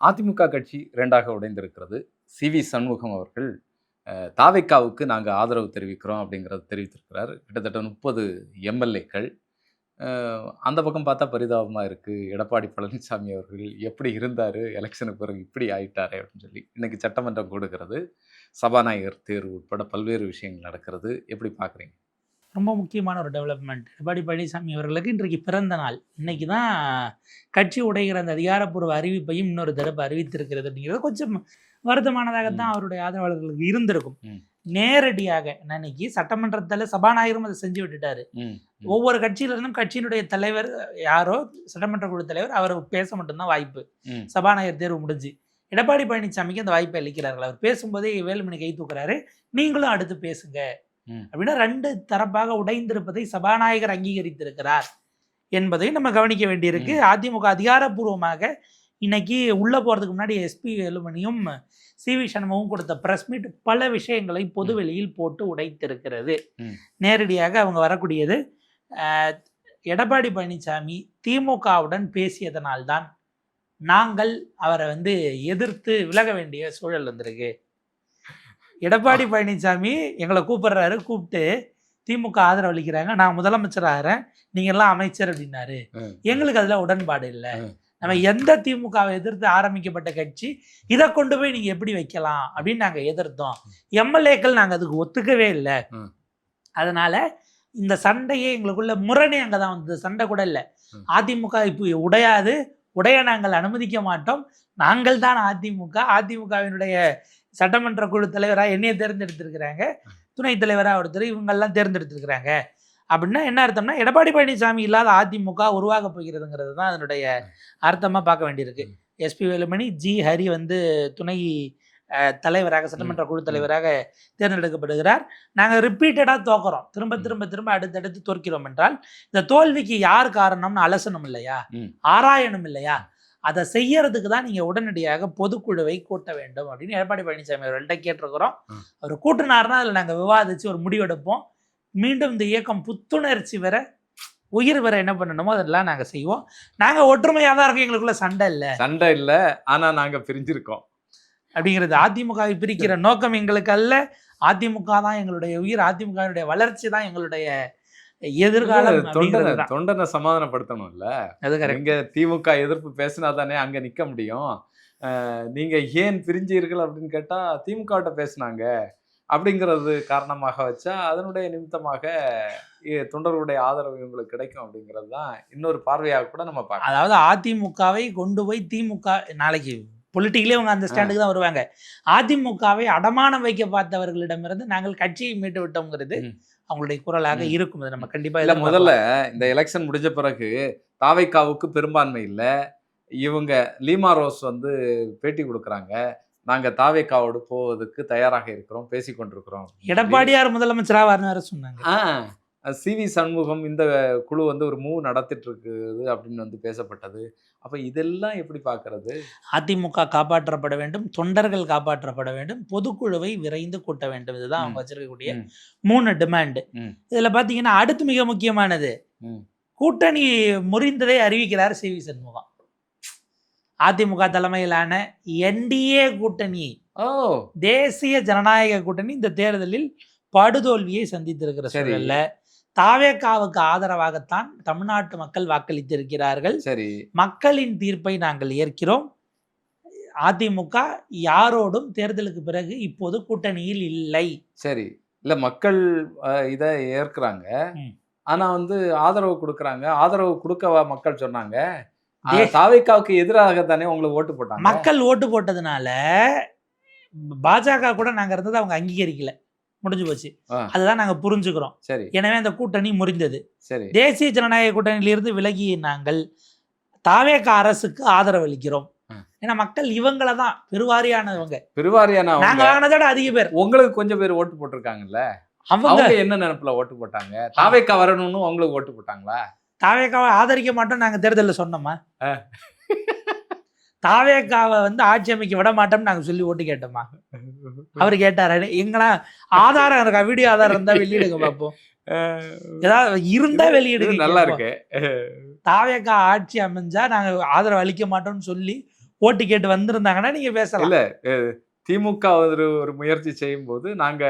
அதிமுக கட்சி 2ஆக உடைந்திருக்கிறது. சி.வி. சண்முகம் அவர்கள் தாவேக்காவுக்கு நாங்க ஆதரவு தெரிவிக்கிறோம் அப்படிங்கிறத தெரிவித்திருக்கிறார். கிட்டத்தட்ட 30 எம்.எல்.ஏக்கள். அ அந்த பக்கம் பார்த்தா பரிதாபமா இருக்கு. எடப்பாடி பழனிசாமி அவர்கள் எப்படி இருந்தாரு, எலக்ஷனுக்கு பிறகு இப்படி ஆயிட்டாரே அப்படின்னு சொல்லி. இன்னைக்கு சட்டமன்றம் கூடுகிறது. சபாநாயகர் தேர்வு உட்பட பல்வேறு விஷயங்கள் நடக்கிறது. எப்படி பார்க்குறீங்க? ரொம்ப முக்கியமான ஒரு டெவலப்மெண்ட். எடப்பாடி பழனிசாமி அவர்களுக்கு இன்றைக்கு பிறந்த நாள். இன்னைக்கு தான் கட்சி உடைகிற அந்த அதிகாரப்பூர்வ அறிவிப்பையும் இன்னொரு தரப்பு அறிவித்திருக்கிறது அப்படிங்கிறது கொஞ்சம் வருத்தமானதாகத்தான் அவருடைய ஆதரவாளர்களுக்கு இருந்திருக்கும். நேரடியாக இன்னைக்கு சட்டமன்றத்தில் சபாநாயகரும் அதை செஞ்சு விட்டுட்டாரு. ஒவ்வொரு கட்சியிலிருந்தும் கட்சியினுடைய தலைவர் யாரோ சட்டமன்ற குழு தலைவர் அவர் பேச மட்டும்தான் வாய்ப்பு. சபாநாயகர் தேர்வு முடிஞ்சு எடப்பாடி பழனிசாமிக்கு அந்த வாய்ப்பை அளிக்கிறார்கள். அவர் பேசும்போதே வேலுமணி கை தூக்குறாரு, நீங்களும் அடுத்து பேசுங்க அப்படின்னா 2 தரப்பாக உடைந்திருப்பதை சபாநாயகர் அங்கீகரித்திருக்கிறார் என்பதை நம்ம கவனிக்க வேண்டியிருக்கு. அதிமுக அதிகாரப்பூர்வமாக இன்னைக்கு உள்ள போறதுக்கு முன்னாடி எஸ்பி வேலுமணியும் சி.வி. சண்முகம் கொடுத்த பிரஸ் மீட் பல விஷயங்களை பொதுவெளியில் போட்டு உடைத்திருக்கிறது. நேரடியாக அவங்க வரக்கூடியது எடப்பாடி பழனிசாமி திமுகவுடன் பேசியதனால்தான் நாங்கள் அவரை எதிர்த்து விலக வேண்டிய சூழல் வந்திருக்கு. எடப்பாடி பழனிசாமி எங்களை கூப்பிடுறாரு, கூப்பிட்டு திமுக ஆதரவு அளிக்கிறாங்க, நான் முதலமைச்சர் ஆகிறேன், நீங்க எல்லாம் அமைச்சர் அப்படின்னாரு. எங்களுக்கு அதுல உடன்பாடு இல்லை. நம்ம எந்த திமுகவை எதிர்த்து ஆரம்பிக்கப்பட்ட கட்சி, இதை கொண்டு போய் நீங்க எப்படி வைக்கலாம் அப்படின்னு நாங்க எதிர்த்தோம். எம்எல்ஏக்கள் நாங்க அதுக்கு ஒத்துக்கவே இல்லை. அதனால இந்த சண்டையே எங்களுக்குள்ள முரணே அங்கதான் வந்தது. சண்டை கூட இல்லை. அதிமுக இப்போ உடையாது, உடைய நாங்கள் அனுமதிக்க மாட்டோம், நாங்கள் தான் அதிமுக, அதிமுகவினுடைய சட்டமன்ற குழு தலைவராக என்னையை தேர்ந்தெடுத்திருக்கிறாங்க, துணைத் தலைவராக ஒருத்தர், இவங்கெல்லாம் தேர்ந்தெடுத்திருக்கிறாங்க அப்படின்னா என்ன அர்த்தம்னா எடப்பாடி பழனிசாமி இல்லாத அதிமுக உருவாக போகிறதுங்கிறது தான் அதனுடைய அர்த்தமாக பார்க்க வேண்டியிருக்கு. எஸ்பி வேலுமணி, ஜி ஹரி துணை தலைவராக சட்டமன்ற குழு தலைவராக தேர்ந்தெடுக்கப்படுகிறார். நாங்கள் ரிப்பீட்டடாக தோக்குறோம், திரும்ப திரும்ப திரும்ப அடுத்தடுத்து தோற்கிறோம் என்றால் இந்த தோல்விக்கு யார் காரணம்னு அலசணும் இல்லையா, ஆராயணும் இல்லையா? அதை செய்யறதுக்கு தான் நீங்கள் உடனடியாக பொதுக்குழுவை கூட்ட வேண்டும் அப்படின்னு எடப்பாடி பழனிசாமி அவர்கள்ட்ட கேட்டிருக்கிறோம். அவர் கூட்டினார்னா அதில் நாங்கள் விவாதித்து ஒரு முடிவெடுப்போம். மீண்டும் இந்த இயக்கம் புத்துணர்ச்சி வர, உயிர் வர என்ன பண்ணணுமோ அதெல்லாம் நாங்கள் செய்வோம். நாங்கள் ஒற்றுமையாக தான் இருக்கோம், எங்களுக்குள்ள சண்டை இல்லை, ஆனால் நாங்கள் பிரிஞ்சிருக்கோம் அப்படிங்கிறது. அதிமுகவை பிரிக்கிற நோக்கம் எங்களுக்கு அல்ல. அதிமுக தான் எங்களுடைய உயிர், அதிமுகவினுடைய வளர்ச்சி தான் எங்களுடைய எதிர்காலம். தொண்டனை சமாதானப்படுத்தணும்ல. இங்க திமுக எதிர்ப்பு பேசினா தானே அங்க நிக்க முடியும். நீங்க ஏன் பிரிஞ்சீர்கள் அப்படின்னு கேட்டா திமுக பேசினாங்க அப்படிங்கிறது காரணமாக வச்சா அதனுடைய நிமித்தமாக தொண்டர்களுடைய ஆதரவு இவங்களுக்கு கிடைக்கும் அப்படிங்கிறது தான் இன்னொரு பார்வையாக கூட நம்ம பார்க்கலாம். அதாவது அதிமுகவை கொண்டு போய் திமுக நாளைக்கு பொலிட்டிக்கலே அவங்க அந்த ஸ்டாண்டுக்கு தான் வருவாங்க. அதிமுகவை அடமானம் வைக்க பார்த்தவர்களிடமிருந்து நாங்கள் கட்சியை மீட்டு விட்டோங்கிறது அவங்களுடைய குரலாக இருக்கும். நம்ம கண்டிப்பா இல்ல. முதல்ல இந்த எலெக்ஷன் முடிஞ்ச பிறகு தாவேக்காவுக்கு பெரும்பான்மை இல்லை, இவங்க லீமா ரோஸ் பேட்டி கொடுக்குறாங்க, நாங்க தாவேக்காவோடு போவதற்கு தயாராக இருக்கிறோம், பேசிக்கொண்டிருக்கிறோம். எடப்பாடியார் முதலமைச்சராக வேற சொன்னாங்க. சி.வி. சண்முகம் இந்த குழு ஒரு மூவ் நடத்திட்டு இருக்குது அப்படின்னு பேசப்பட்டது. அப்ப இதெல்லாம் எப்படி பார்க்கறது? அதிமுக காப்பாற்றப்பட வேண்டும், தொண்டர்கள் காப்பாற்றப்பட வேண்டும், பொதுக்குழுவை விரைந்து கூட்ட வேண்டும். இதுதான் அவங்க வச்சிருக்கக்கூடிய 3 டிமாண்ட். இதுல பாத்தீங்கன்னா அடுத்து மிக முக்கியமானது, கூட்டணி முறிந்ததை அறிவிக்கிறார் சி.வி. சண்முகம். அதிமுக தலைமையிலான என்டிஏ கூட்டணி, தேசிய ஜனநாயக கூட்டணி இந்த தேர்தலில் படுதோல்வியை சந்தித்திருக்கிற சூழல்ல தாவேக்காவுக்கு ஆதரவாகத்தான் தமிழ்நாட்டு மக்கள் வாக்களித்திருக்கிறார்கள். சரி, மக்களின் தீர்ப்பை நாங்கள் ஏற்கிறோம். அதிமுக யாரோடும் தேர்தலுக்கு பிறகு இப்போது கூட்டணியில் இல்லை. சரி, இல்ல மக்கள் இதை ஏற்கிறாங்க, ஆனா ஆதரவு கொடுக்கறாங்க. ஆதரவு கொடுக்க மக்கள் சொன்னாங்க தாவேக்காவுக்கு எதிராக தானே உங்களுக்கு ஓட்டு போட்டாங்க. மக்கள் ஓட்டு போட்டதுனால பாஜக கூட நாங்க இருந்தது அவங்க அங்கீகரிக்கல, முடிஞ்சு போச்சு. அதுதான் நாங்க புரிஞ்சுக்கிறோம். எனவே அந்த கூட்டணி முறிந்தது. தேசிய ஜனநாயக கூட்டணியிலிருந்து விலகி நாங்கள் தாவேக்கா அரசுக்கு ஆதரவு அளிக்கிறோம். ஏன்னா மக்கள் இவங்கள தான் பெருவாரியானவங்க, நாங்க வாங்கினதோட அதிக பேர். உங்களுக்கு கொஞ்சம் பேர் ஓட்டு போட்டிருக்காங்கல்ல, அவங்க என்ன நினைப்புல ஓட்டு போட்டாங்க? தாவேக்கா வரணும்னு உங்களுக்கு ஓட்டு போட்டாங்களா? தாவேக்காவை ஆதரிக்க மாட்டோம் நாங்க தேர்தலில் சொன்னோமா? தாவேக்காவை ஆட்சி அமைக்க விட மாட்டோம்னு நாங்க சொல்லி ஓட்டு கேட்டோமா? அவரு கேட்டாரு, எங்களா ஆதாரம் இருக்கா, வீடியோ ஆதாரம் இருந்தா வெளியிடுங்க பார்ப்போம், ஏதாவது இருந்தா வெளியிடுங்க, நல்லா இருக்கு. தாவேக்கா ஆட்சி அமைஞ்சா நாங்க ஆதரவு அளிக்க மாட்டோம்னு சொல்லி ஓட்டு கேட்டு வந்திருந்தாங்கன்னா நீங்க பேசலாம். இல்ல திமுக ஒரு முயற்சி செய்யும் போது நாங்க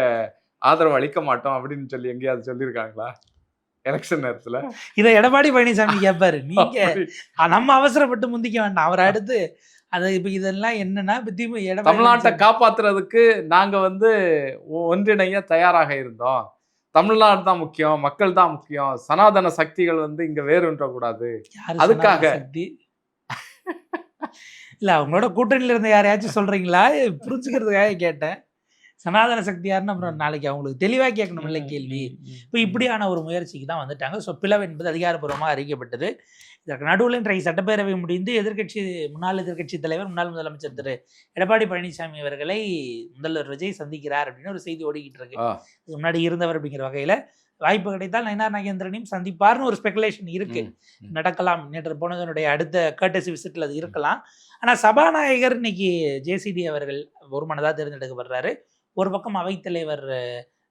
ஆதரவு அளிக்க மாட்டோம் அப்படின்னு சொல்லி எங்கேயாவது சொல்லியிருக்காங்களா எலெக்ஷன் நேரத்துல? இதை எடப்பாடி பழனிசாமி கேட்பாரு. நீங்க அப்படி நம்ம அவசரப்பட்டு முந்திக்க வேண்டாம். அவர் அடுத்து அது இப்ப இதெல்லாம் என்னன்னா இப்ப எடப்பாடி தமிழ்நாட்டை பழனிசாமி காப்பாத்துறதுக்கு நாங்க ஒன்றிணைய தயாராக இருந்தோம். தமிழ்நாடு தான் முக்கியம், மக்கள் தான் முக்கியம், சனாதன சக்திகள் இங்க வேறுன்ற கூடாது. யாரு அதுக்காக சனாதன சக்தி? இல்ல அவங்களோட கூட்டணியில இருந்த யாரையாச்சும் சொல்றீங்களா? புரிஞ்சுக்கிறதுக்காக கேட்டேன். சனாதன சக்தி யாருன்னு அப்புறம் நாளைக்கு அவங்களுக்கு தெளிவா கேட்கணும்ல கேள்வி. இப்போ இப்படியான ஒரு முயற்சிக்கு தான் வந்துட்டாங்க. ஸோ பிளவு என்பது அதிகாரப்பூர்வமாக அறிவிக்கப்பட்டது. இதற்கு நடுவில் இன்றைக்கு சட்டப்பேரவை முடிந்து முன்னாள் எதிர்க்கட்சி தலைவர் முன்னாள் முதலமைச்சர் திரு எடப்பாடி பழனிசாமி அவர்களை முதல்வர் விஜய் சந்திக்கிறார் அப்படின்னு ஒரு செய்தி ஓடிக்கிட்டு இருக்கு. இதுக்கு முன்னாடி இருந்தவர் அப்படிங்கிற வகையில் வாய்ப்பு கிடைத்தால் நயினார் நாகேந்திரனையும் சந்திப்பார்னு ஒரு ஸ்பெகுலேஷன் இருக்கு. நடக்கலாம். நேற்று போனதனுடைய அடுத்த கர்டசி விசிட்டில் அது இருக்கலாம். ஆனால் சபாநாயகர் இன்னைக்கு ஜேசிடி அவர்கள் ஒரு மனதாக தேர்ந்தெடுக்கப்படுறாரு. ஒரு பக்கம் அவைத்தலைவர்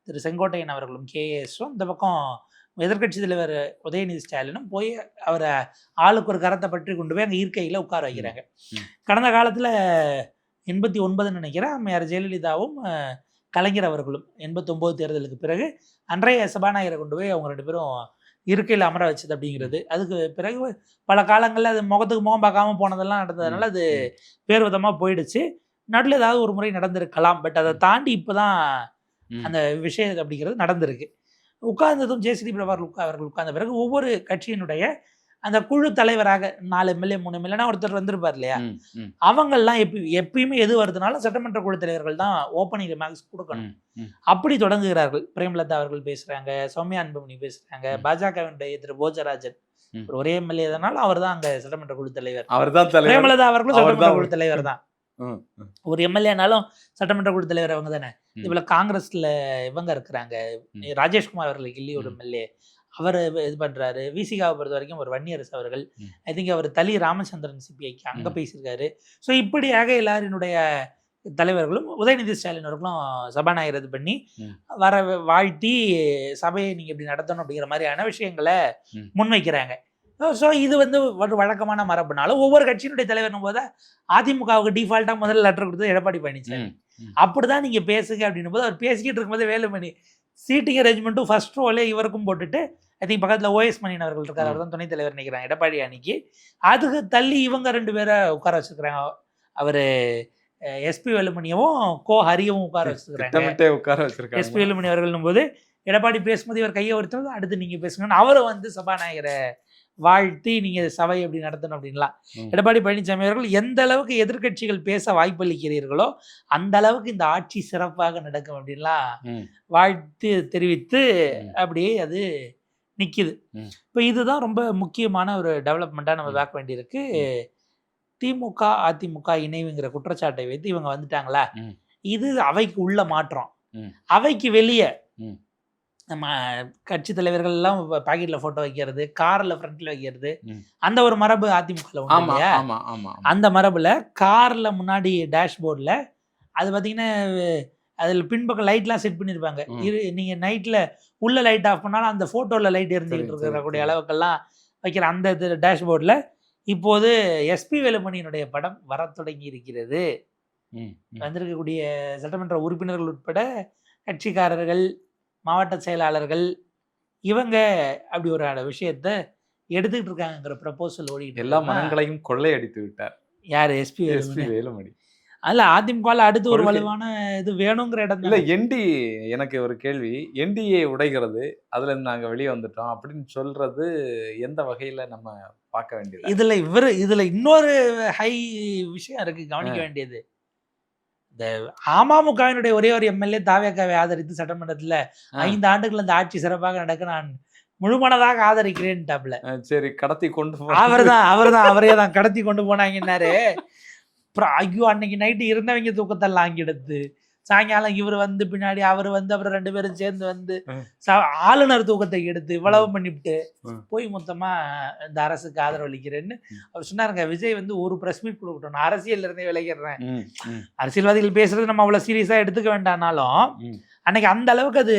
திரு செங்கோட்டையன் அவர்களும் கேஎஸும், இந்த பக்கம் எதிர்க்கட்சி தலைவர் உதயநிதி ஸ்டாலினும் போய் அவரை ஆளுக்கு ஒரு கரத்தை பற்றி கொண்டு போய் அங்கே இருக்கையில் உட்கார வைக்கிறாங்க. கடந்த காலத்தில் 89 நினைக்கிறேன் அம்மையார் ஜெயலலிதாவும் கலைஞர் அவர்களும் 89 தேர்தலுக்கு பிறகு அன்றைய சபாநாயகரை கொண்டு போய் அவங்க 2 பேரும் இருக்கையில் அமர வச்சது அப்படிங்கிறது. அதுக்கு பிறகு பல காலங்களில் அது முகத்துக்கு முகம் பார்க்காம போனதெல்லாம் நடந்ததுனால அது பேர் விதமாக போயிடுச்சு. நடுவில் ஏதாவது ஒரு முறை நடந்திருக்கலாம். பட் அதை தாண்டி இப்போதான் அந்த விஷயம் அப்படிங்கிறது நடந்திருக்கு. உட்கார்ந்ததும் ஜேசிடி பிரபாகர் அவர்கள் உட்கார்ந்த பிறகு ஒவ்வொரு கட்சியினுடைய அந்த குழு தலைவராக 4 எம்எல்ஏ 3 எம்எல்ஏனா ஒருத்தர் வந்திருப்பார் இல்லையா, அவங்கெல்லாம் எப்பயுமே எது வருதுனாலும் சட்டமன்ற குழு தலைவர்கள் தான் ஓப்பனிங் ரிமார்க்ஸ் கொடுக்கணும். அப்படி தொடங்குகிறார்கள். பிரேமலதா அவர்கள் பேசுறாங்க, சௌமியா அன்புமணி பேசுறாங்க, பாஜகவினுடைய திரு போஜராஜன் ஒரே எம்எல்ஏ தானாலும் அவர் தான் அங்க சட்டமன்ற குழு தலைவர். பிரேமலதா அவர்களும் சட்டமன்ற குழு தலைவர் தான். ஒரு எம்எல்ஏனாலும் சட்டமன்ற குழு தலைவர் அவங்க தானே. இதுல காங்கிரஸ்ல இவங்க இருக்கிறாங்க, ராஜேஷ்குமார் அவர்கள் கில்லி ஒரு எம்எல்ஏ, அவர் இது பண்றாரு. விசிகாவை பொறுத்த வரைக்கும் ஒரு வன்னியரசு அவர்கள், ஐ திங்க் அவர் தலி ராமச்சந்திரன் சிபிஐக்கு அங்க பேசியிருக்காரு. ஸோ இப்படியாக எல்லாரினுடைய தலைவர்களும் உதயநிதி ஸ்டாலின் அவர்களும் சபாநாயகர் இது பண்ணி வர வாழ்த்தி சபையை நீங்க இப்படி நடத்தணும் அப்படிங்கிற மாதிரியான விஷயங்களை முன்வைக்கிறாங்க. ஸோ இது ஒரு வழக்கமான மரபுனாலும் ஒவ்வொரு கட்சியினுடைய தலைவர்னும் போது அதிமுகவுக்கு டிஃபால்ட்டாக முதல்ல லெட்டர் கொடுத்தது எடப்பாடி பழனிசாமி. அப்படிதான் நீங்க பேசுங்க அப்படின்னும் போது அவர் பேசிக்கிட்டு இருக்கும்போது வேலுமணி சீட்டிங் அரேஞ்ச்மெண்ட்டும் ஃபர்ஸ்ட் ரோலே இவருக்கும் போட்டுட்டு, ஐ திங்க் பக்கத்தில் ஓஎஸ் மணியன் அவர்கள் இருக்கார், அவர் தான் துணைத் தலைவர் நினைக்கிறாங்க எடப்பாடி அணிக்கு. அதுக்கு தள்ளி இவங்க 2 பேரை உட்கார வச்சுருக்கிறாங்க. அவர் எஸ்பி வேலுமணியவும் ஹரியவும் உட்கார வச்சுருக்கிறாங்க. எஸ்பி வேலுமணி அவர்கள் போது எடப்பாடி பேசும்போது இவர் கையை ஒருத்தது அடுத்து நீங்க பேசுங்கன்னு அவரை சபாநாயகரை வாழ்த்தி நீங்க சபை எப்படி நடத்தணும் அப்படின்லாம். எடப்பாடி பழனிசாமி அவர்கள் எந்த அளவுக்கு எதிர்கட்சிகள் பேச வாய்ப்பளிக்கிறீர்களோ அந்த அளவுக்கு இந்த ஆட்சி சிறப்பாக நடக்கும் அப்படின்லாம் வாழ்த்து தெரிவித்து அப்படியே அது நிக்குது. இப்போ இதுதான் ரொம்ப முக்கியமான ஒரு டெவலப்மெண்ட்டாக நம்ம பார்க்க வேண்டியிருக்கு. திமுக அதிமுக இணைவுங்கிற குற்றச்சாட்டை வைத்து இவங்க வந்துட்டாங்களா, இது அவைக்கு உள்ள மாற்றம். அவைக்கு வெளியே நம்ம கட்சி தலைவர்கள் எல்லாம் பாக்கெட்ல போட்டோ வைக்கிறது, கார்ல ஃப்ரண்ட்ல வைக்கிறது, அந்த ஒரு மரபு அதிமுகல உண்டு இல்லையா? அந்த மரபுல கார்ல முன்னாடி டேஷ்போர்ட்ல அது பாத்தீங்கன்னா அதுல பின்பக்கம் லைட்லாம் செட் பண்ணிருப்பாங்க. நீங்க நைட்ல உள்ள லைட் ஆஃப் பண்ணாலும் அந்த போட்டோல லைட் எரிஞ்சுக்கிட்டு இருக்கக்கூடிய அளவுக்கெல்லாம் வைக்கிற அந்த டேஷ்போர்ட்ல இப்போது எஸ்பி வேலுமணியினுடைய படம் வர தொடங்கி இருக்கிறது. வந்திருக்கக்கூடிய சட்டமன்ற உறுப்பினர்கள் உட்பட கட்சிக்காரர்கள், மாவட்ட செயலாளர்கள், இவங்க அப்படி ஒரு விஷயத்த எடுத்துக்கிட்டு இருக்காங்கிற ப்ரப்போசல் ஓடிட்டு எல்லா மனங்களையும் கொள்ளையடித்து விட்டார். யார்? எஸ்பி வேலுமணி. அல்ல அதிமுகவில் அடுத்து ஒரு வலுவான இது வேணுங்கிற இடம் இல்லை. எனக்கு ஒரு கேள்வி, என்டிஏ உடைகிறது, அதுல இருந்து நாங்கள் வெளியே வந்துட்டோம் அப்படின்னு சொல்றது எந்த வகையில நம்ம பார்க்க வேண்டியது? இதுல இன்னொரு ஹை விஷயம் இருக்கு கவனிக்க வேண்டியது. இந்த அமமுகவினுடைய ஒரே ஒரு எம்எல்ஏ தாவேக்காவை ஆதரித்து சட்டமன்றத்தில் 5 ஆண்டுகள் அந்த ஆட்சி சிறப்பாக நடக்க நான் முழுமனதாக ஆதரிக்கிறேன். சரி, கடத்தி கொண்டு அவரே தான் கடத்தி கொண்டு போனாங்கன்னாரு. அப்புறம் ஐயோ அன்னைக்கு நைட்டு இருந்தவங்க தூக்கத்தெல்லாம் ஆங்கிடுது. சாயங்காலம் இவர் பின்னாடி அவர் அப்புறம் 2 பேரும் சேர்ந்து ஆளுநர் தூக்கத்தை எடுத்து இவ்வளவு பண்ணிவிட்டு போய் மொத்தமா இந்த அரசுக்கு ஆதரவு அளிக்கிறேன்னு அவர் சொன்னாருங்க. விஜய் ஒரு பிரஸ் மீட் கொடுக்கட்டும், நான் அரசியல் இருந்தே விளைகிறேன். அரசியல்வாதிகள் பேசுறது நம்ம அவ்வளவு சீரியஸா எடுத்துக்க வேண்டாம்னாலும் அன்னைக்கு அந்த அளவுக்கு அது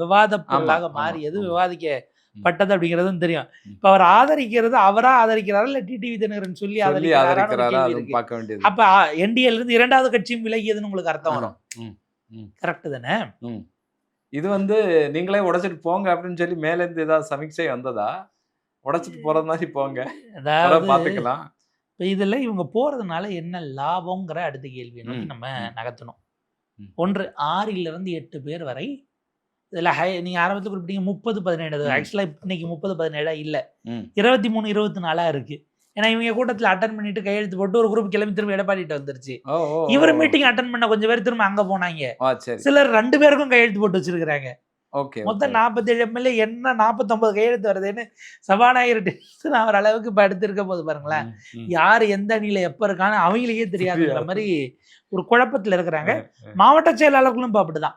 விவாத பொருளாக மாறியது, விவாதிக்க பட்டது அப்படிங்கிறதும் தெரியும். இப்போ அவர் ஆதரிக்கிறது அவரா ஆதரிக்கிறாரா இல்லை டிடிவி தினகரன் சொல்லி ஆதரிக்கிறாரா ஆதரிக்கிறாரா? பார்க்க வேண்டியது. அப்போ என்டிஏல இருந்து இரண்டாவது கட்சியும் விலகியதுன்னு உங்களுக்கு அர்த்தம் வரும். கரெக்ட் தானே? இது நீங்களே உடைச்சிட்டு போங்க அப்படின்னு சொல்லி மேல இருந்து ஏதாவது சமீட்சை வந்ததா? உடைச்சிட்டு போறது மாதிரி போங்க, அதாவது பாத்துக்கலாம். இப்போ இதில் இவங்க போகிறதுனால என்ன லாபங்கிற அடுத்த கேள்வியை நோக்கி நம்ம நகர்த்தணும். 1 6லிருந்து 8 பேர் வரை இதில் நீங்கள் ஆரம்பத்தில் குறிப்பிட்டீங்க 30-17. ஆக்சுவலாக இன்னைக்கு 30-17 இல்லை, 23-24 இருக்குது. ஏன்னா இவங்க கூட்டத்தில் அட்டன் பண்ணிட்டு கையெழுத்து போட்டு ஒரு குரூப் கிளம்பி திரும்ப எடப்பாடிட்டு வந்துருச்சு. இவர் மீட்டிங் அட்டன் பண்ண கொஞ்சம் பேர் திரும்ப அங்கே போனாங்க. சிலர் 2 பேருக்கும் கையெழுத்து போட்டு வச்சிருக்கிறாங்க. மொத்தம் 47 எம்எல்ஏ என்ன 49 கையெழுத்து வருதுன்னு சபாநாயகர் அவர் அளவுக்கு இப்போ எடுத்திருக்க போது பாருங்களேன். யார் எந்த அணியில எப்போ இருக்கான்னு அவங்களுக்கே தெரியாதுங்கிற மாதிரி ஒரு குழப்பத்தில் இருக்கிறாங்க. மாவட்ட செயலாளர்களும் இப்போ அப்படிதான்.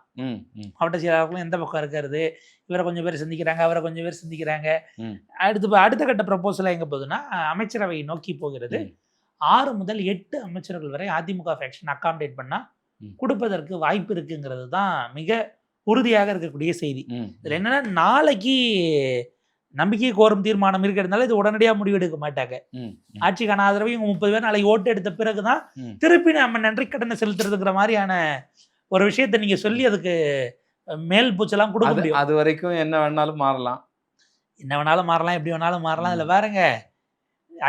மாவட்ட செயலாளர்களும் எந்த பக்கம் இருக்கிறது, இவரை கொஞ்சம் பேர் சிந்திக்கிறாங்க, அவரை கொஞ்சம் பேர் சிந்திக்கிறாங்க. அடுத்த கட்ட ப்ரப்போசலாக எங்கே போகுதுன்னா அமைச்சரவை நோக்கி போகிறது. 6 முதல் 8 அமைச்சர்கள் வரை அதிமுக ஃபேக்ஷன் அகாமடேட் பண்ணா கொடுப்பதற்கு வாய்ப்பு இருக்குங்கிறது தான் மிக உறுதியாக இருக்கக்கூடிய செய்தி. இதில் என்னன்னா நாளைக்கு நம்பிக்கை கோரும் தீர்மானம் இருக்கிறதுனால இது உடனடியாக முடிவெடுக்க மாட்டாங்க. ஆட்சிக்கான ஆதரவு இவங்க 30 பேர் நாளைக்கு ஓட்டு எடுத்த பிறகுதான் திருப்பி நம்ம நன்றி கடனை செலுத்துறதுங்கிற மாதிரியான ஒரு விஷயத்த நீங்க சொல்லி அதுக்கு மேல் பூச்செல்லாம் கொடுக்க முடியும். அது வரைக்கும் என்ன வேணாலும் மாறலாம், எப்படி வேணாலும் மாறலாம். இதில் பாருங்க,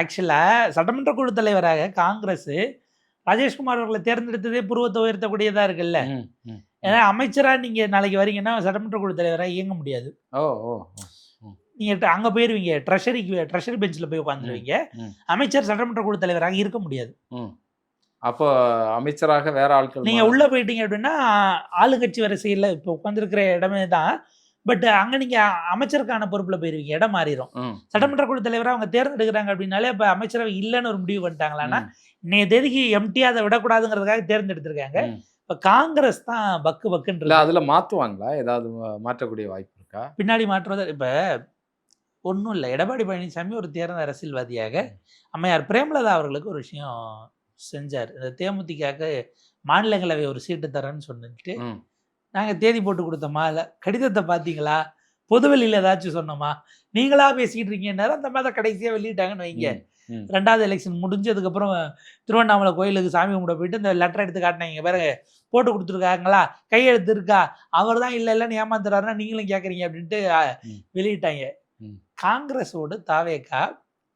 ஆக்சுவலா சட்டமன்ற குழு தலைவராக காங்கிரஸ் ராஜேஷ்குமார் அவர்களை தேர்ந்தெடுத்ததே புருவத்தை உயர்த்தக்கூடியதா இருக்குல்ல. ஏன்னா அமைச்சரா நீங்க நாளைக்கு வரீங்கன்னா சட்டமன்ற குழு தலைவராக இயங்க முடியாது. நீங்க அங்க போயிருவீங்க, ட்ரெஷரி பெஞ்சில் போய் உட்காந்துருவீங்க. அமைச்சர் சட்டமன்ற குழு தலைவராக இருக்க முடியாது. அப்போ அமைச்சராக வேற ஆட்கள் நீங்க உள்ள போயிட்டீங்க அப்படின்னா ஆளுங்கட்சி வரிசையில் இப்போ உட்காந்துருக்கிற இடமே தான். பட் அங்க நீங்க அமைச்சருக்கான பொறுப்புல போயிருவீங்க, இடம் மாறிடும். சட்டமன்ற குழு தலைவராக அவங்க தேர்ந்தெடுக்கிறாங்க அப்படின்னாலே இப்ப அமைச்சரவை இல்லைன்னு ஒரு முடிவு பண்ணிட்டாங்களான்னா இன்னைய தேதிக்கு எம்டி அதை விடக்கூடாதுங்கிறதுக்காக தேர்ந்தெடுத்திருக்காங்க. இப்ப காங்கிரஸ் தான் பக்குன்றது. அதுல மாத்துவாங்களா? ஏதாவது மாற்றக்கூடிய வாய்ப்பு இருக்கா? பின்னாடி மாற்றுவது இப்ப ஒன்றும் இல்லை. எடப்பாடி பழனிசாமி ஒரு தேர்ந்த அரசியல்வாதியாக அம்மையார் பிரேமலதா அவர்களுக்கு ஒரு விஷயம் செஞ்சார். இந்த தேமுதிக மாநிலங்களவை ஒரு சீட்டு தரேன்னு சொல்லிட்டு நாங்கள் தேதி போட்டு கொடுத்தோமா, இல்லை கடிதத்தை பார்த்தீங்களா, பொதுவெளியில் ஏதாச்சும் சொன்னோமா, நீங்களா பேசிக்கிட்டு இருக்கீங்கன்னாரு. அந்த மாதிரி கடைசியாக வெளியிட்டாங்கன்னு வைங்க. 2வது எலெக்ஷன் முடிஞ்சதுக்கப்புறம் திருவண்ணாமலை கோயிலுக்கு சாமி கும்பிட போயிட்டு இந்த லெட்டர் எடுத்து காட்டினாங்க, வேற போட்டு கொடுத்துருக்காங்களா, கையெழுத்து இருக்கா, அவர் தான் இல்லைன்னு ஏமாத்துறாருன்னா நீங்களும் கேட்குறீங்க அப்படின்ட்டு வெளியிட்டாங்க. காங்கிரஸோடு தாவேகா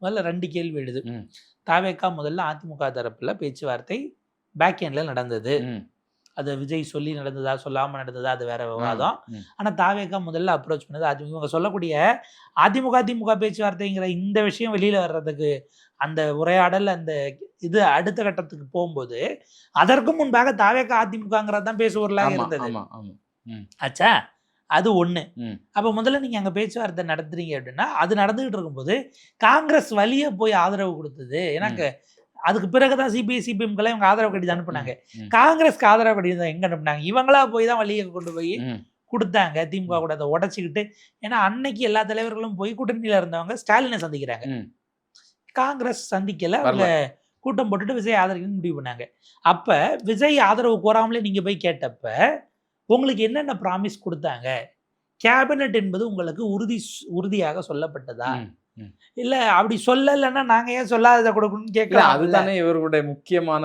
முதல்ல 2 கேள்வி எழுது. தாவேகா முதல்ல அதிமுக தரப்புல பேச்சுவார்த்தை பேக் எண்ட்ல நடந்தது. அது விஜய் சொல்லி நடந்ததா சொல்லாமல் நடந்ததா அது வேற விவாதம். ஆனால் தாவேகா முதல்ல அப்ரோச் பண்ணது இவங்க சொல்லக்கூடிய அதிமுக பேச்சுவார்த்தைங்கிற இந்த விஷயம் வெளியில வர்றதுக்கு அந்த உரையாடல் அந்த இது அடுத்த கட்டத்துக்கு போகும்போது அதற்கு முன்பாக தாவேகா அதிமுகங்கிறது தான் பேசுவொருளாக இருந்தது. ஆச்சா, அது ஒன்று. அப்போ முதல்ல நீங்கள் அங்கே பேச்சுவார்த்தை நடத்துறீங்க அப்படின்னா அது நடந்துகிட்டு இருக்கும்போது காங்கிரஸ் வழியே போய் ஆதரவு கொடுத்தது. ஏன்னா அதுக்கு பிறகுதான் சிபிஎம்கெல்லாம் இவங்க ஆதரவு கடிதம் அனுப்புனாங்க. காங்கிரஸ்க்கு ஆதரவு கடிதம் எங்க அனுப்புனாங்க? இவங்களா போய் தான் வழியை கொண்டு போய் கொடுத்தாங்க. திமுக கூட அதை உடச்சிக்கிட்டு. ஏன்னா அன்னைக்கு எல்லா தலைவர்களும் போய் கூட்டணியில இருந்தவங்க ஸ்டாலினை சந்திக்கிறாங்க, காங்கிரஸ் சந்திக்கல. அவங்க கூட்டம் போட்டுட்டு விஜய் ஆதரவு முடிவு பண்ணாங்க. அப்ப விஜய் ஆதரவு கோராமலே நீங்க போய் கேட்டப்ப உங்களுக்கு என்னென்ன ப்ராமிஸ் கொடுத்தாங்க? கேபினட் என்பது உங்களுக்கு உறுதியாக சொல்லப்பட்டதா? இல்ல அப்படி சொல்லலைன்னா நாங்க ஏன் சொல்லாததை கொடுக்கணும்னு கேட்கலாம். அதுதானே இவர்களுடைய முக்கியமான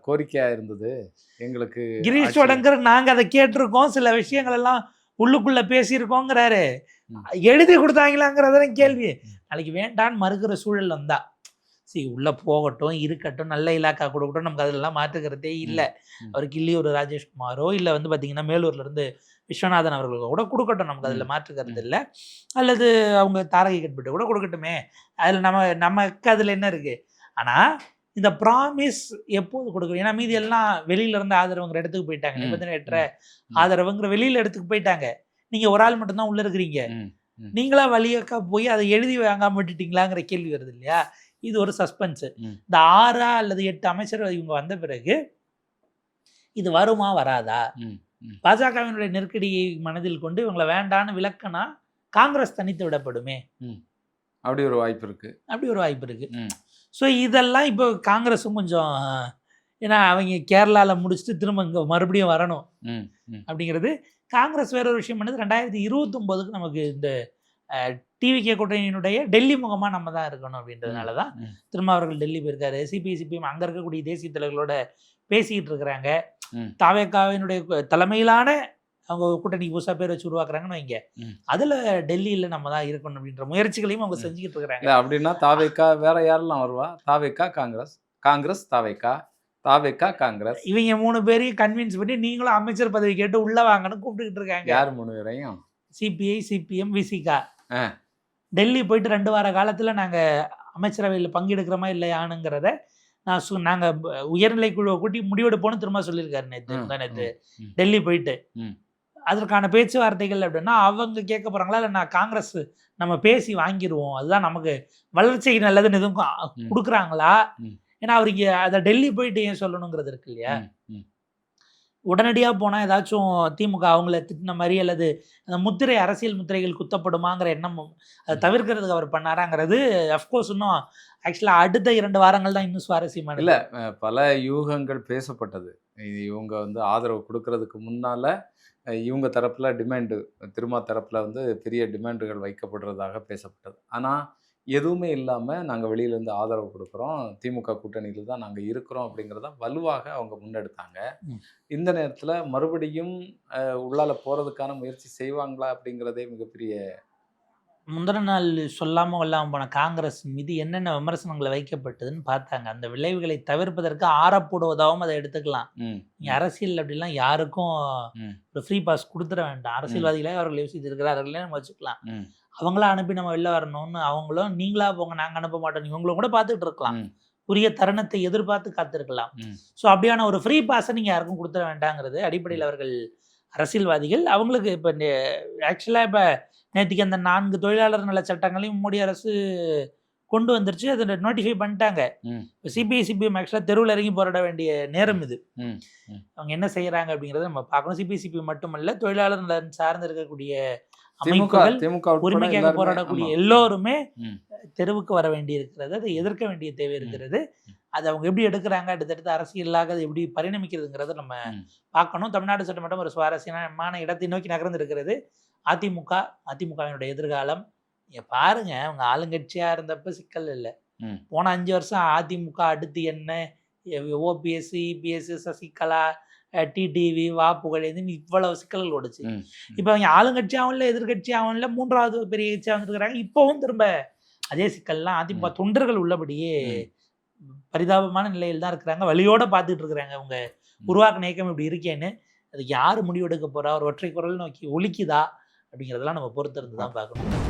கோரிக்கையா இருந்தது. எங்களுக்கு கிரீஷ் வடங்கர் நாங்க அதை கேட்டிருக்கோம், சில விஷயங்கள் எல்லாம் உள்ளுக்குள்ள பேசியிருக்கோங்கிறாரு. எழுதி கொடுத்தாங்களாங்கிறத கேள்வி. நாளைக்கு வேண்டான்னு மறுக்கிற சூழல் வந்தா உள்ள போகட்டும், இருக்கட்டும், நல்ல இலாக்கா கொடுக்கட்டும், நமக்கு அதெல்லாம் மாற்றுக்கிறதே இல்லை. அவருக்கு இல்லையொரு ராஜேஷ்குமாரோ இல்லை பார்த்தீங்கன்னா மேலூர்ல இருந்து விஸ்வநாதன் அவர்களுக்கு கூட கொடுக்கட்டும், நமக்கு அதில் மாற்றுக்கிறது இல்லை. அல்லது அவங்க தாரகை கட்பிட்டு கூட கொடுக்கட்டுமே, அதில் நமக்கு அதில் என்ன இருக்குது? ஆனால் இந்த ப்ராமிஸ் எப்போது கொடுக்கணும்? ஏன்னா மீதி எல்லாம் வெளியில இருந்து ஆதரவுங்கிற இடத்துக்கு போயிட்டாங்க, நிபந்தனையற்ற ஆதரவுங்கிற வெளியில இடத்துக்கு போயிட்டாங்க. நீங்கள் ஒரு ஆள் மட்டும்தான் உள்ளே இருக்கிறீங்க. நீங்களா வழியாக்கா போய் அதை எழுதி வாங்காம விட்டுட்டீங்களாங்கிற கேள்வி வருது இல்லையா? இது ஒரு சஸ்பென்ஸ். இந்த 6 அல்லது 8 அமைச்சர்கள் இவங்க வந்த பிறகு இது வருமா வராதா? பாஜகவினுடைய நெருக்கடியை மனதில் கொண்டு இவங்களை வேண்டான்னு விலக்கனா காங்கிரஸ் தனித்து விடப்படுமே, அப்படி ஒரு வாய்ப்பு இருக்கு. ஸோ இதெல்லாம் இப்போ காங்கிரஸும் கொஞ்சம், ஏன்னா அவங்க கேரளாவில் முடிச்சுட்டு திரும்ப இங்கே மறுபடியும் வரணும் அப்படிங்கிறது. காங்கிரஸ் வேற ஒரு விஷயம் பண்ணது 2029க்கு நமக்கு இந்த டிவிகே கூட்டணியினுடைய டெல்லி முகமா நம்ம தான் இருக்கணும் அப்படின்றதுனால தான் திரும்ப அவர்கள் டெல்லி போயிருக்காரு. சிபிஎம் அங்க இருக்கக்கூடிய தேசிய தலைவர்களோட பேசிக்கிட்டு இருக்கிறாங்க. தாவேகாவினுடைய தலைமையிலான அவங்க கூட்டணிக்கு புதுசா பேர் வச்சு உருவாக்குறாங்கன்னு வைங்க, அதுல டெல்லியில நம்ம தான் இருக்கணும் அப்படின்ற முயற்சிகளையும் அவங்க செஞ்சுக்கிட்டு இருக்கிறாங்க. அப்படின்னா தாவேகா வேற யாரெல்லாம் வருவா? தாவேகா காங்கிரஸ், காங்கிரஸ் தாவேகா, தாவேகா காங்கிரஸ், இவங்க 3 பேரையும் கன்வின்ஸ் பண்ணி நீங்களும் அமைச்சர் பதவி கேட்டு உள்ள வாங்கன்னு கூப்பிட்டுக்கிட்டு இருக்காங்க. யார் 3 பேரையும்? CBI, CPM, Visika. டெல்லி போயிட்டு 2 வார காலத்துல நாங்க அமைச்சரவையில் பங்கெடுக்கிறோமா இல்லையானுங்கிறத நாங்க உயர்நிலை குழுவை கூட்டி முடிவெடுப்போம்னு திரும்ப சொல்லியிருக்காரு நேற்று டெல்லி போயிட்டு. அதற்கான பேச்சுவார்த்தைகள் அப்படின்னா அவங்க கேட்க போறாங்களா இல்லை நான் காங்கிரஸ் நம்ம பேசி வாங்கிடுவோம், அதுதான் நமக்கு வளர்ச்சிக்கு நல்லதுன்னு எதுவும் கொடுக்குறாங்களா? ஏன்னா அவருக்கு அதை டெல்லி போயிட்டு ஏன் சொல்லணுங்கிறது இருக்கு இல்லையா? உடனடியாக போனால் ஏதாச்சும் திமுக அவங்கள திட்டின மாதிரி அல்லது அந்த முத்திரை அரசியல் முத்திரைகள் குத்தப்படுமாங்கிற எண்ணமும் அதை தவிர்க்கிறதுக்கு அவர் பண்ணாராங்கிறது அஃப்கோர்ஸ் இன்னும் ஆக்சுவலாக அடுத்த 2 வாரங்கள் தான் இன்னும் சுவாரஸ்யமான. இல்லை, பல யூகங்கள் பேசப்பட்டது. இவங்க வந்து ஆதரவு கொடுக்கறதுக்கு முன்னால இவங்க தரப்புல டிமாண்டு, திருமா தரப்புல வந்து பெரிய டிமாண்டுகள் வைக்கப்படுறதாக பேசப்பட்டது. ஆனால் எதுவுமே இல்லாமல் நாங்கள் வெளியிலேருந்து ஆதரவு கொடுக்குறோம், திமுக கூட்டணியில் தான் நாங்கள் இருக்கிறோம் அப்படிங்கிறத வலுவாக அவங்க முன்னெடுத்தாங்க. இந்த நேரத்தில் மறுபடியும் உள்ளால போகிறதுக்கான முயற்சி செய்வாங்களா அப்படிங்கிறதே மிகப்பெரிய. முந்தின நாள் சொல்லாமல் கொள்ளாமல் போன காங்கிரஸ் மீது என்னென்ன விமர்சனங்களை வைக்கப்பட்டதுன்னு பார்த்தாங்க. அந்த விளைவுகளை தவிர்ப்பதற்கு ஆறப்போடுவதாகவும் அதை எடுத்துக்கலாம். நீங்கள் அரசியல் அப்படிலாம் யாருக்கும் ஒரு ஃப்ரீ பாஸ் கொடுத்துட வேண்டாம். அரசியல்வாதிகளே அவர்கள் யோசித்திருக்கிறார்களே நம்ம வச்சுக்கலாம். அவங்கள அனுப்பி நம்ம வெளில வரணும்னு அவங்களும் நீங்களா போங்க நாங்கள் அனுப்ப மாட்டோம் இவங்களும் கூட பார்த்துட்டு இருக்கலாம். உரிய தருணத்தை எதிர்பார்த்து காத்திருக்கலாம். ஸோ அப்படியான ஒரு ஃப்ரீ பாஸை நீங்கள் யாருக்கும் கொடுத்துட வேண்டாங்கிறது அடிப்படையில் அவர்கள் அரசியல்வாதிகள். அவங்களுக்கு இப்போ ஆக்சுவலாக இப்போ நேற்றுக்கு அந்த 4 தொழிலாளர் நல சட்டங்களையும் மோடி அரசு கொண்டு வந்துருச்சு, அதை நோட்டிஃபை பண்ணிட்டாங்க. இப்போ சிபிஐ சிபிஎம் ஆக்சுவலாக தெருவில் இறங்கி போராட வேண்டிய நேரம் இது. அவங்க என்ன செய்கிறாங்க அப்படிங்கிறத நம்ம பார்க்கணும். சிபிஐ சிபிஎம் மட்டுமல்ல, தொழிலாளர் நலன் சார்ந்து இருக்கக்கூடிய அமைப்புகள், உரிமைக்காக போராடக்கூடிய எல்லோருமே தெருவுக்கு வர வேண்டி இருக்கிறது, அதை எதிர்க்க வேண்டிய தேவை இருக்கிறது. அது அவங்க எப்படி எடுக்கிறாங்க, அடுத்தடுத்து அரசியலாக அது எப்படி பரிணமிக்கிறதுங்கிறத நம்ம பார்க்கணும். தமிழ்நாடு சட்டமன்றம் ஒரு சுவாரஸ்யமான இடத்தை நோக்கி நகர்ந்து இருக்கிறது. அதிமுகவினுடைய எதிர்காலம் பாருங்க, அவங்க ஆளுங்கட்சியாக இருந்தப்ப சிக்கல் இல்லை. போன 5 வருஷம் அதிமுக அடுத்து என்ன, ஓபிஎஸ், இபிஎஸ், சசிகலா, டிடிவி, புகழேந்தின்னு இவ்வளவு சிக்கல்கள் ஓடுச்சு. இப்போ அவங்க ஆளுங்கட்சியாகவும் இல்லை, எதிர்கட்சியாகவும் இல்லை, 3வது பெரிய கட்சியாக வந்துருக்கிறாங்க. இப்போவும் திரும்ப அதே சிக்கல்லாம் அதிமுக தொண்டர்கள் உள்ளபடியே பரிதாபமான நிலையில் தான் இருக்கிறாங்க. வழியோட பார்த்துட்டு இருக்கிறாங்க அவங்க உருவாக்க இயக்கம் இப்படி இருக்கேன்னு. அது யார் முடிவெடுக்க போறா, ஒரு ஒற்றை குரல் நோக்கி ஒலிக்குதா அப்படிங்கிறதெல்லாம் நம்ம பொறுத்திருந்து தான் பார்க்கணும்.